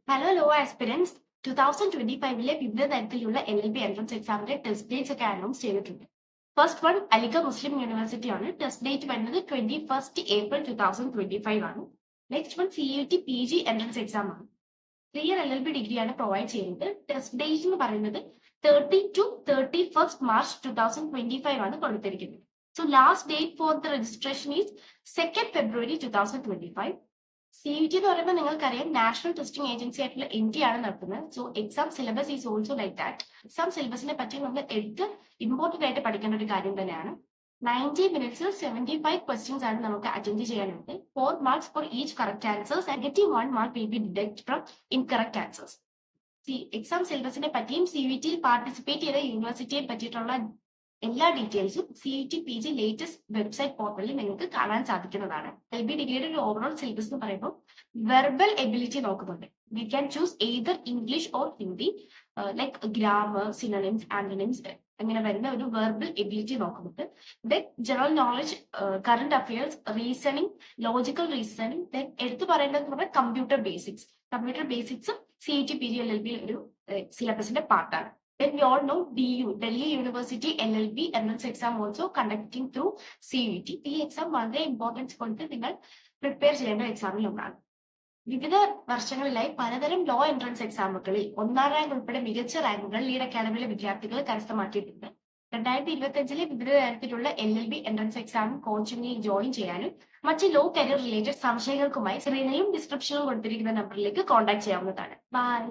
Hello law aspirants 2025 വിവിധ തരത്തിലുള്ള LLB entrance എക്സാമിന്റെ ടെസ്റ്റ് ഡേറ്റ്സ് ഒക്കെ അനൗൺസ് ചെയ്തിട്ടുണ്ട്. ഫസ്റ്റ് വൺ അലിഗ മുസ്ലിം യൂണിവേഴ്സിറ്റി ആണ്. ടെസ്റ്റ് ഡേറ്റ് വരുന്നത് 21 April 2025 ആണ്. Next one CUT PG entrance exam ആണ്. 3 year LLB ഡിഗ്രിയാണ് പ്രൊവൈഡ് ചെയ്യുന്നത്. ടെസ്റ്റ് ഡേറ്റ് എന്ന് പറയുന്നത് 30 to 31st March 2025 ആണ് കൊടുത്തിരിക്കുന്നത്. So last date for the registration is 2nd February 2025. CUT എന്ന് പറയുമ്പോൾ നിങ്ങൾക്കറിയാം നാഷണൽ ടെസ്റ്റിംഗ് ഏജൻസി ആയിട്ടുള്ള NTA ആണ് നടത്തുന്നത്. So exam syllabus is also like that. Exam സിലബസിനെ പറ്റി നമ്മൾ എടുത്ത് ഇമ്പോർട്ടന്റ് ആയിട്ട് പഠിക്കേണ്ട ഒരു കാര്യം തന്നെയാണ്. 90 മിനിറ്റ്സിൽ 75 ക്വസ്റ്റ്യൻസ് ആണ് നമുക്ക് അറ്റൻഡ് ചെയ്യാനുണ്ട്. 4 marks for each correct answers and -1 mark will be deducted from incorrect answers. Exam സിലബസിനെ പറ്റിയും CUT പാർട്ടിസിപ്പേറ്റ് ചെയ്ത യൂണിവേഴ്സിറ്റിയെ പറ്റിയിട്ടുള്ള എല്ലാ ഡീറ്റെയിൽസും CUT PG ലേറ്റസ്റ്റ് വെബ്സൈറ്റ് പോർട്ടലിൽ നിങ്ങൾക്ക് കാണാൻ സാധിക്കുന്നതാണ്. LB ഡിഗ്രിയുടെ ഒരു ഓവറോൾ സിലബസ് എന്ന് പറയുമ്പോൾ വെർബൽ എബിലിറ്റി നോക്കുന്നുണ്ട്. We can choose either English or Hindi, like grammar, synonyms, antonyms അങ്ങനെ വരുന്ന ഒരു വെർബൽ എബിലിറ്റി നോക്കുന്നുണ്ട്. Then general knowledge, current affairs, reasoning, logical reasoning. Then എടുത്തു പറയേണ്ടത് പറഞ്ഞാൽ കമ്പ്യൂട്ടർ ബേസിക്സ്. കമ്പ്യൂട്ടർ ബേസിക്സും CUT PG LLB ഒരു സിലബസിന്റെ പാർട്ടാണ്. Then we all know DU, Delhi University LLB entrance exam also conducting through CUT. ഈ exam വളരെ importance കൊണ്ട് നിങ്ങൾ പ്രിപ്പയർ ചെയ്യേണ്ട എക്സാമിൽ ഒന്നാണ്. വിവിധ വർഷങ്ങളിലായി പലതരം ലോ എൻട്രൻസ് എക്സാമുകളിൽ 1ാം റാങ്ക് ഉൾപ്പെടെ മികച്ച റാങ്കുകൾ ലീഡ് അക്കാദമിയിലെ വിദ്യാർത്ഥികൾ കരസ്ഥമാക്കിയിട്ടുണ്ട്. 2025 വിവിധ തരത്തിലുള്ള LLB എൻട്രൻസ് എക്സാം കോച്ചിങ്ങിൽ ജോയിൻ ചെയ്യാനും മറ്റ് ലോ കരിയർ റിലേറ്റഡ് സംശയങ്ങൾക്കുമായി സ്ക്രീനിലും ഡിസ്ക്രിപ്ഷനിലും കൊടുത്തിരിക്കുന്ന നമ്പറിലേക്ക് കോൺടാക്ട് ചെയ്യാവുന്നതാണ്. ബൈ.